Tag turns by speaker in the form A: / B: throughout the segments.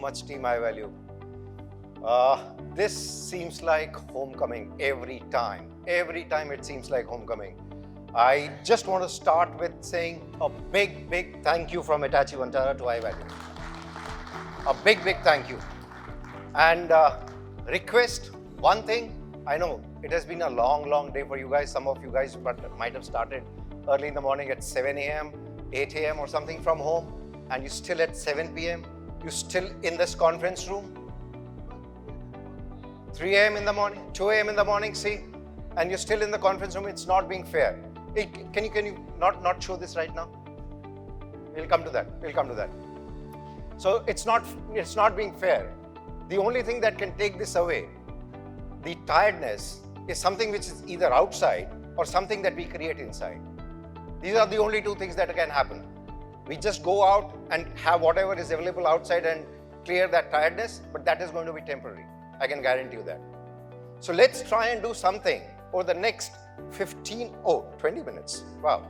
A: much, Team I Value. This seems like homecoming every time. Every time it seems like homecoming. I just want to start with saying a big thank you from Hitachi Vantara to I Value. A big thank you. And request one thing. I know it has been a long day for you guys. Some of you guys might have started early in the morning at 7 a.m., 8 a.m. or something from home, and you're still at 7 p.m. You're still in this conference room. 3 a.m. in the morning, 2 a.m. in the morning, see? And you're still in the conference room. It's not being fair. Can you not show this right now? We'll come to that. So it's not being fair. The only thing that can take this away, the tiredness, is something which is either outside or something that we create inside. These are the only two things that can happen. We just go out and have whatever is available outside and clear that tiredness, but that is going to be temporary. I can guarantee you that. So let's try and do something over the next 20 minutes. Wow.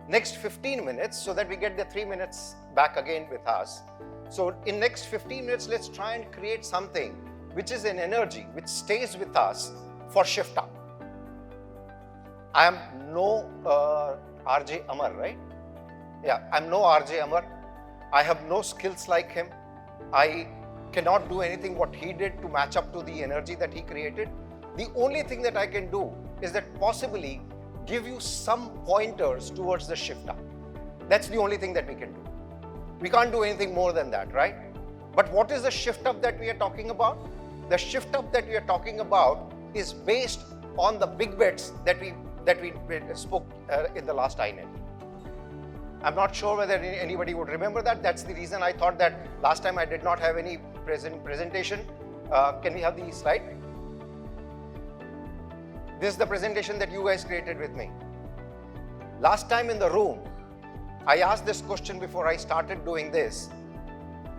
A: Next 15 minutes, so that we get the 3 minutes back again with us. So in next 15 minutes, let's try and create something which is an energy which stays with us for shift up. I am no RJ Amar, right? Yeah, I'm no RJ Amar. I have no skills like him. I cannot do anything what he did to match up to the energy that he created. The only thing that I can do is that possibly give you some pointers towards the shift up. That's the only thing that we can do. We can't do anything more than that, right? But what is the shift up that we are talking about? The shift up that we are talking about is based on the big bets that we spoke in the last INET. I'm not sure whether anybody would remember that. That's the reason I thought that last time I did not have any presentation. Can we have the slide? This is the presentation that you guys created with me. Last time in the room, I asked this question before I started doing this.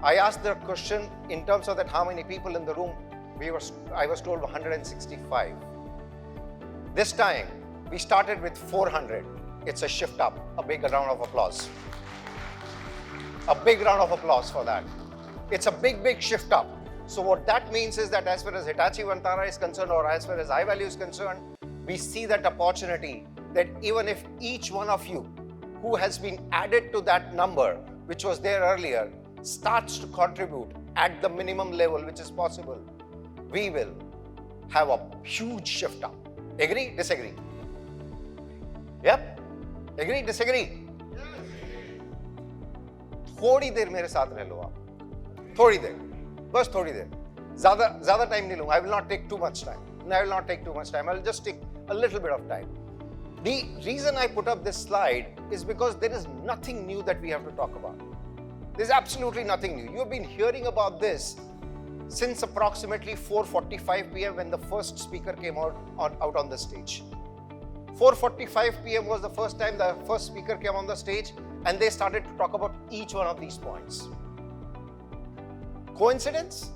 A: I asked the question in terms of that how many people in the room. I was told 165. This time, we started with 400. It's a shift up. A big round of applause. A big round of applause for that. It's a big shift up. So what that means is that as far as Hitachi Vantara is concerned, or as far as I Value is concerned, we see that opportunity that even if each one of you who has been added to that number, which was there earlier, starts to contribute at the minimum level which is possible, we will have a huge shift up. Agree? Disagree? Yep. Agree? Disagree? थोड़ी देर मेरे साथ रह लो आप. थोड़ी देर. बस थोड़ी देर. ज़्यादा time नहीं लूँगा. I will not take too much time. I will not take too much time. I will just take a little bit of time. The reason I put up this slide is because there is nothing new that we have to talk about. There's absolutely nothing new. You've been hearing about this since approximately 4:45 p.m. when the first speaker came out on the stage. 4:45 p.m. was the first time the first speaker came on the stage, and they started to talk about each one of these points. Coincidence?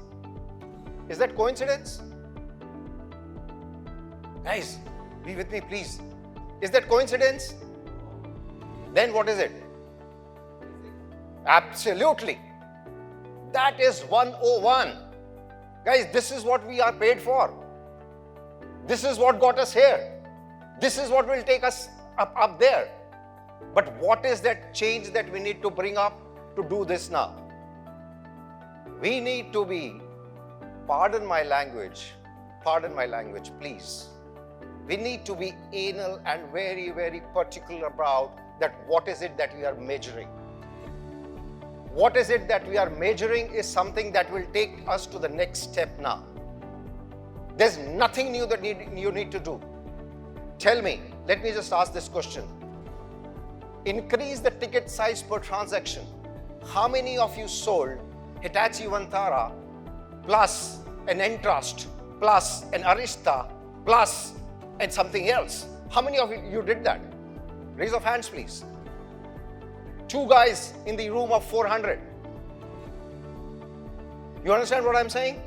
A: Is that coincidence? Guys, be with me, please. Is that coincidence? Then what is it? Absolutely. That is 101. Guys, this is what we are paid for. This is what got us here. This is what will take us up there. But what is that change that we need to bring up to do this now? We need to be, pardon my language, please. We need to be anal and very particular about that what is it that we are measuring. What is it that we are measuring is something that will take us to the next step now. There's nothing new that you need to do. Tell me, let me just ask this question. Increase the ticket size per transaction. How many of you sold Hitachi Vantara plus an Entrust plus an Arista plus and something else? How many of you did that? Raise of hands, please. 2 guys in the room of 400. You understand what I'm saying?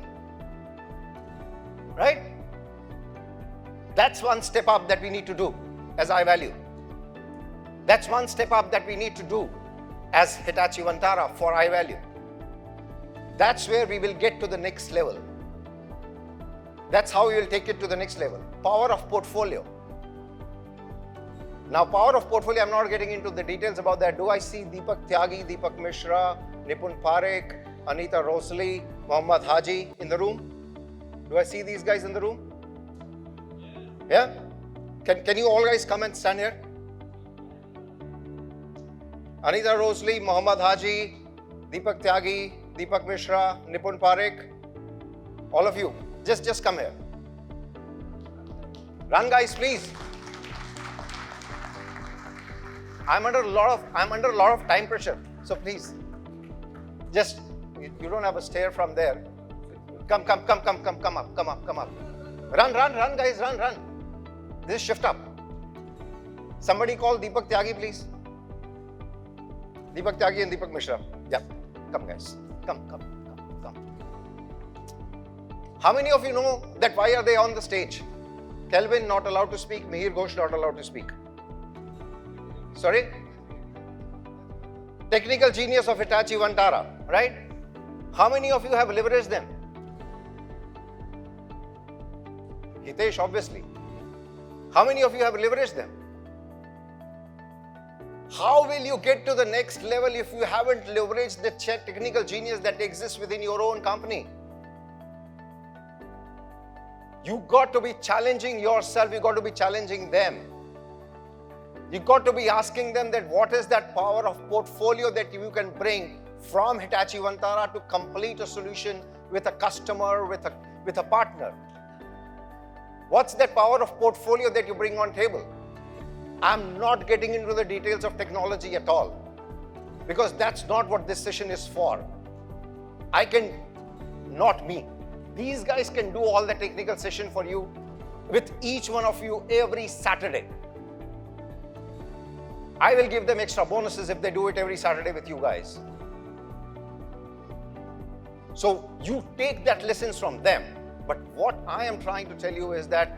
A: Right? That's one step up that we need to do as I Value. That's one step up that we need to do as Hitachi Vantara for I Value. That's where we will get to the next level. That's how we will take it to the next level. Power of portfolio. Now, power of portfolio, I'm not getting into the details about that. Do I see Deepak Tyagi, Deepak Mishra, Nipun Parekh, Anita Rosali, Mohammad Haji in the room? Do I see these guys in the room? Yeah? Can you all guys come and stand here? Anita Rosali, Mohammad Haji, Deepak Tyagi, Deepak Mishra, Nipun Parekh. All of you, just come here. Run, guys, please. I'm under a lot of time pressure. So please, just, you don't have a stare from there. Come up. Run, guys, run. This is shift up. Somebody call Deepak Tyagi, please. Deepak Tyagi and Deepak Mishra. Yeah, come guys, come. How many of you know that why are they on the stage? Kelvin not allowed to speak, Mihir Ghosh not allowed to speak. Sorry? Technical genius of Hitachi Vantara, right? How many of you have leveraged them? Hitesh, obviously. How many of you have leveraged them? How will you get to the next level if you haven't leveraged the technical genius that exists within your own company? You got to be challenging yourself, you got to be challenging them. You got to be asking them that what is that power of portfolio that you can bring from Hitachi Vantara to complete a solution with a customer, with a partner. What's that power of portfolio that you bring on table? I'm not getting into the details of technology at all, because that's not what this session is for. Not me. These guys can do all the technical session for you with each one of you every Saturday. I will give them extra bonuses if they do it every Saturday with you guys. So you take that lessons from them. But what I am trying to tell you is that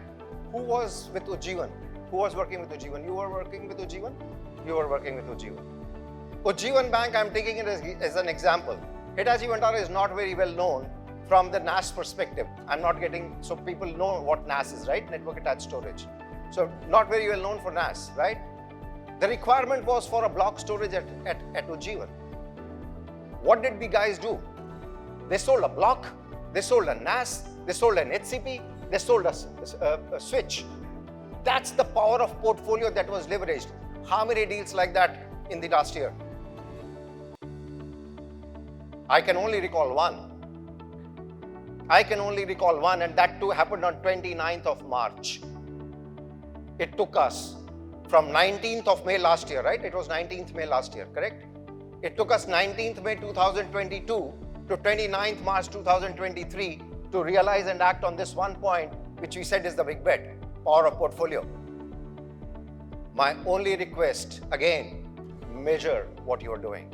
A: who was with Ujjivan? Who was working with Ujjivan? You were working with Ujjivan? You were working with Ujjivan. Ujjivan Bank, I'm taking it as an example. Hitachi Vantara is not very well known from the NAS perspective. So people know what NAS is, right? Network attached storage. So not very well known for NAS, right? The requirement was for a block storage at Ujjivan. What did the guys do? They sold a block, they sold a NAS, they sold an HCP, they sold a switch. That's the power of portfolio that was leveraged. How many deals like that in the last year? I can only recall one. And that too happened on 29th of March. It took us from 19th of May last year, right? It was 19th May last year, correct? It took us 19th May 2022 to 29th March 2023 to realize and act on this one point, which we said is the big bet, power of portfolio. My only request, again, measure what you're doing.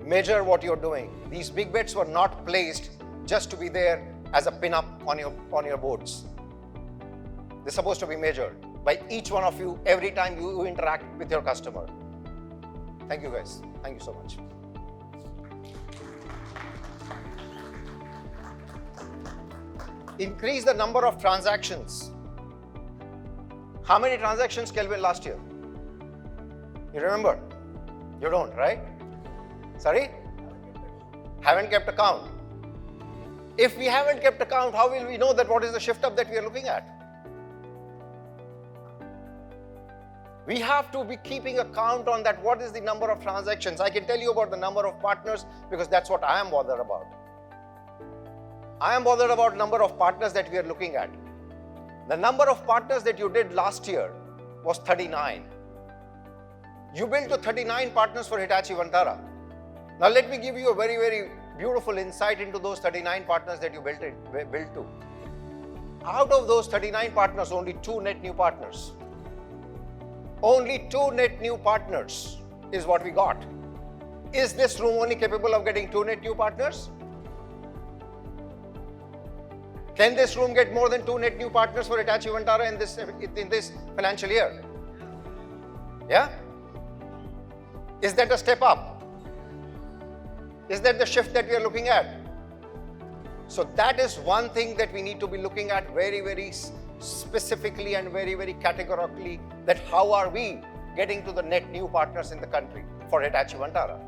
A: Measure what you're doing. These big bets were not placed just to be there as a pin-up on your boards. They're supposed to be measured by each one of you every time you interact with your customer. Thank you guys. Thank you so much. Increase the number of transactions. How many transactions, Kelvin, last year? You remember? You don't, right? Sorry? Haven't kept account. If we haven't kept account, how will we know that what is the shift up that we are looking at? We have to be keeping account on that. What is the number of transactions? I can tell you about the number of partners because that's what I am bothered about. I am bothered about number of partners that we are looking at. The number of partners that you did last year was 39. You built to 39 partners for Hitachi Vantara. Now let me give you a very, very beautiful insight into those 39 partners that you built to. Out of those 39 partners, only 2 net new partners. Only 2 net new partners is what we got. Is this room only capable of getting 2 net new partners? Can this room get more than 2 net new partners for Hitachi Vantara in this financial year? Yeah? Is that a step up? Is that the shift that we are looking at? So that is one thing that we need to be looking at very, very specifically and very, very categorically, that how are we getting to the net new partners in the country for Hitachi Vantara.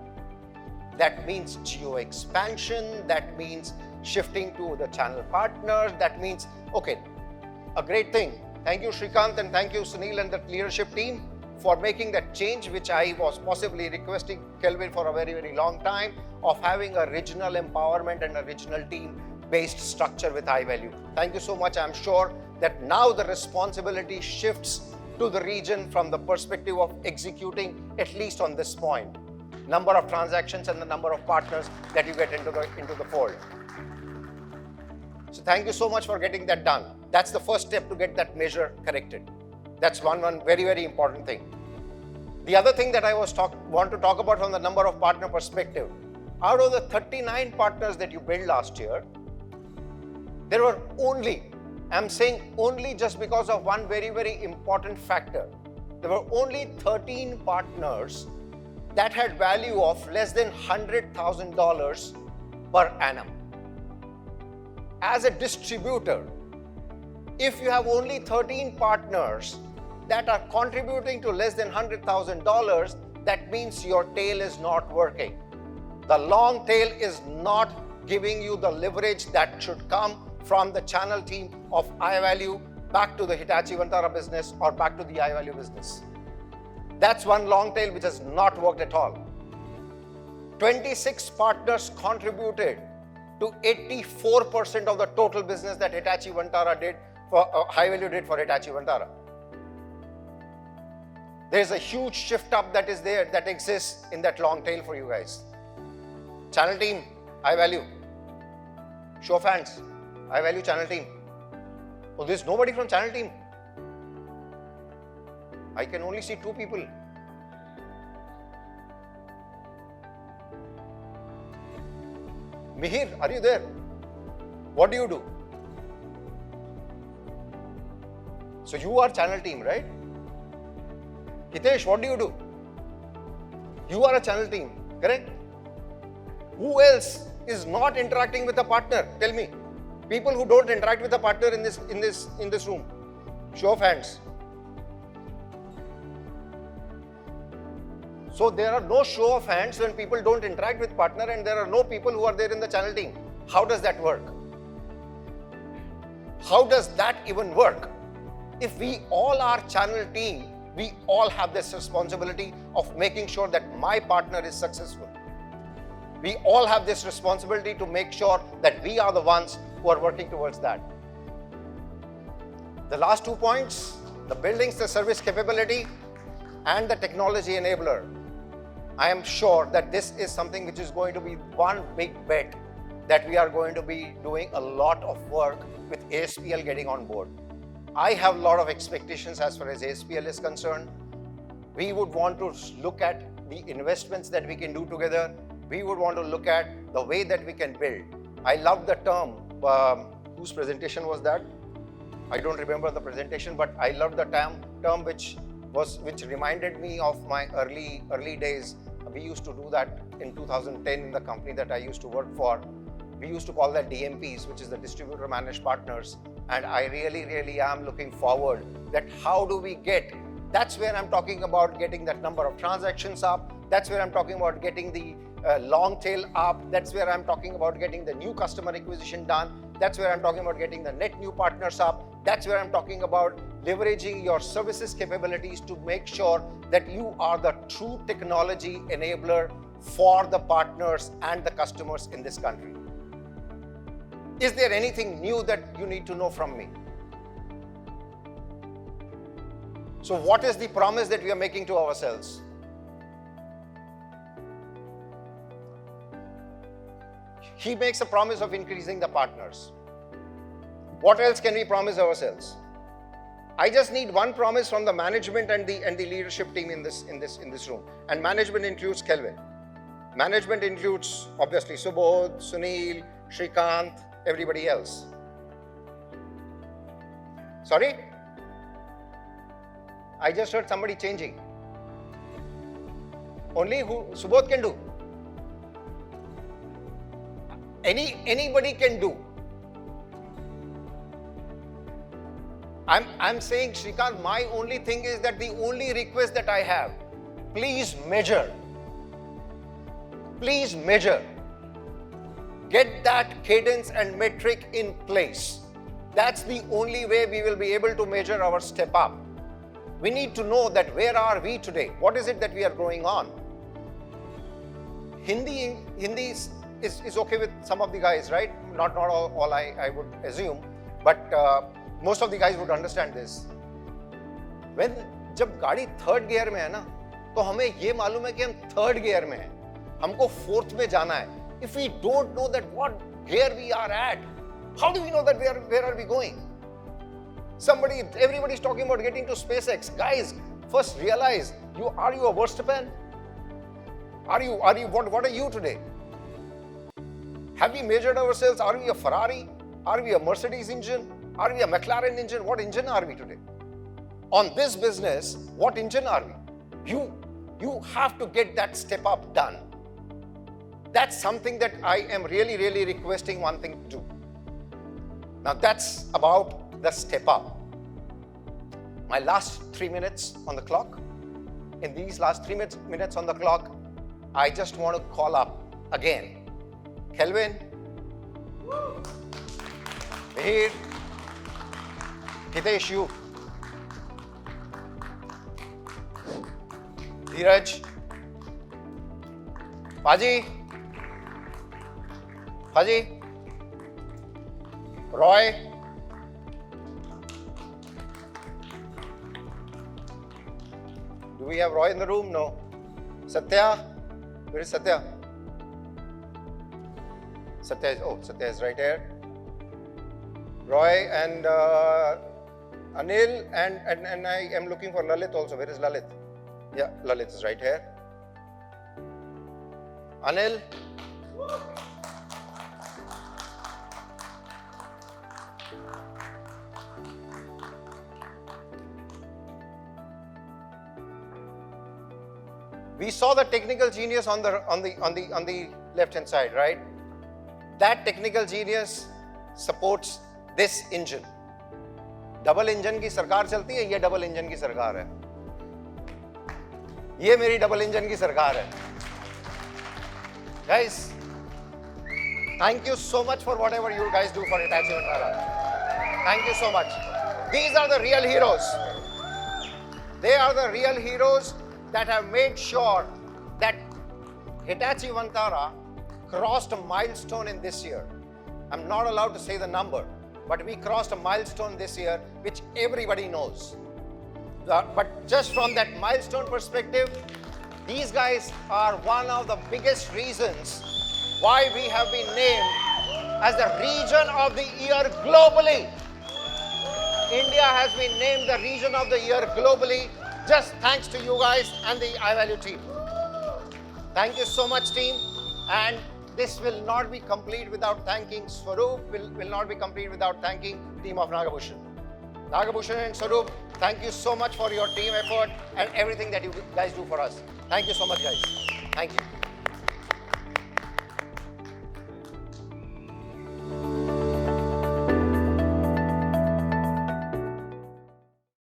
A: That means geo expansion, that means shifting to the channel partners, that means, okay, a great thing. Thank you Srikanth and thank you Sunil and the leadership team for making that change, which I was possibly requesting Kelvin for a very, very long time, of having a regional empowerment and a regional team based structure with high value. Thank you so much. I'm sure that now the responsibility shifts to the region from the perspective of executing, at least on this point, number of transactions and the number of partners that you get into the fold. So thank you so much for getting that done. That's the first step to get that measure corrected. That's one very, very important thing. The other thing that I want to talk about from the number of partner perspective, out of the 39 partners that you built last year, there were only, I'm saying only just because of one very, very important factor. There were only 13 partners that had value of less than $100,000 per annum. As a distributor, if you have only 13 partners that are contributing to less than $100,000, that means your tail is not working. The long tail is not giving you the leverage that should come from the channel team of iValue back to the Hitachi Vantara business or back to the iValue business. That's one long tail which has not worked at all. 26 partners contributed to 84% of the total business that Hitachi Vantara did for iValue did for Hitachi Vantara. There's a huge shift up that is there, that exists in that long tail for you guys. Channel team, iValue. Show of hands, iValue channel team. Oh, there's nobody from channel team. I can only see 2 people. Mihir, are you there? What do you do? So you are channel team, right? Hitesh, what do you do? You are a channel team, correct? Who else is not interacting with a partner? Tell me. People who don't interact with a partner in this room. Show of hands. So there are no show of hands when people don't interact with partner, and there are no people who are there in the channel team. How does that work? How does that even work? If we all are channel team, we all have this responsibility of making sure that my partner is successful. We all have this responsibility to make sure that we are the ones who are working towards that. The last 2 points, the buildings, the service capability, and the technology enabler. I am sure that this is something which is going to be one big bet that we are going to be doing a lot of work with ASPL getting on board. I have a lot of expectations as far as ASPL is concerned. We would want to look at the investments that we can do together. We would want to look at the way that we can build. I love the term, whose presentation was that? I don't remember the presentation, but I love the term which reminded me of my early days. We used to do that in 2010 in the company that I used to work for. We used to call that DMPs, which is the distributor managed partners. And I really am looking forward that how do we get, that's where I'm talking about getting that number of transactions up. That's where I'm talking about getting the long tail up. That's where I'm talking about getting the new customer acquisition done. That's where I'm talking about getting the net new partners up. That's where I'm talking about leveraging your services capabilities to make sure that you are the true technology enabler for the partners and the customers in this country. Is there anything new that you need to know from me? So what is the promise that we are making to ourselves? He makes a promise of increasing the partners. What else can we promise ourselves? I just need one promise from the management and the leadership team in this room. And management includes Kelvin. Management includes obviously Subodh, Sunil, Srikanth, everybody else. Sorry? I just heard somebody changing. Only who Subodh can do. Anybody can do. I'm saying, Shrikant, my only thing is that the only request that I have, please measure. Please measure. Get that cadence and metric in place. That's the only way we will be able to measure our step up. We need to know that where are we today? What is it that we are growing on? Hindi is okay with some of the guys, right? Not all I would assume, but most of the guys would understand this. When जब गाड़ी third gear में है ना, तो हमें ये मालूम है कि हम थर्ड गियर में हैं, हमको फोर्थ में जाना है. If we don't know that what gear we are at, how do we know that where are we going? Everybody is talking about getting to SpaceX. Guys, first realize, are you a Verstappen? What are you today? Have we measured ourselves? Are we a Ferrari? Are we a Mercedes engine? Are we a McLaren engine? What engine are we today? On this business, what engine are we? You have to get that step up done. That's something that I am really requesting one thing to do. Now that's about the step up. My last 3 minutes on the clock. In these last 3 minutes on the clock, I just want to call up again Kelvin, Mihir, Hitesh, you, Dheeraj, Paji, Roy, do we have Roy in the room? No. Satya, where is Satya? Satya is right here. Roy and Anil and I am looking for Lalit also. Where is Lalit? Yeah, Lalit is right here. Anil. We saw the technical genius on the left hand side, right? That technical genius supports this engine. Double engine की सरकार चलती है, ये double engine की सरकार है. ये मेरी डबल इंजन की सरकार है. Guys, thank you so much for whatever you guys do for Hitachi Vantara. Thank you so much. These are the real heroes. They are the real heroes that have made sure that Hitachi Vantara crossed a milestone in this year. I'm not allowed to say the number, but we crossed a milestone this year, which everybody knows. But just from that milestone perspective, these guys are one of the biggest reasons why we have been named as the region of the year globally. India has been named the region of the year globally, just thanks to you guys and the iValue team. Thank you so much, team. And this will not be complete without thanking Swaroop, will not be complete without thanking team of Nagabhushan. Nagabhushan and Swaroop, thank you so much for your team effort and everything that you guys do for us. Thank you so much, guys. Thank you.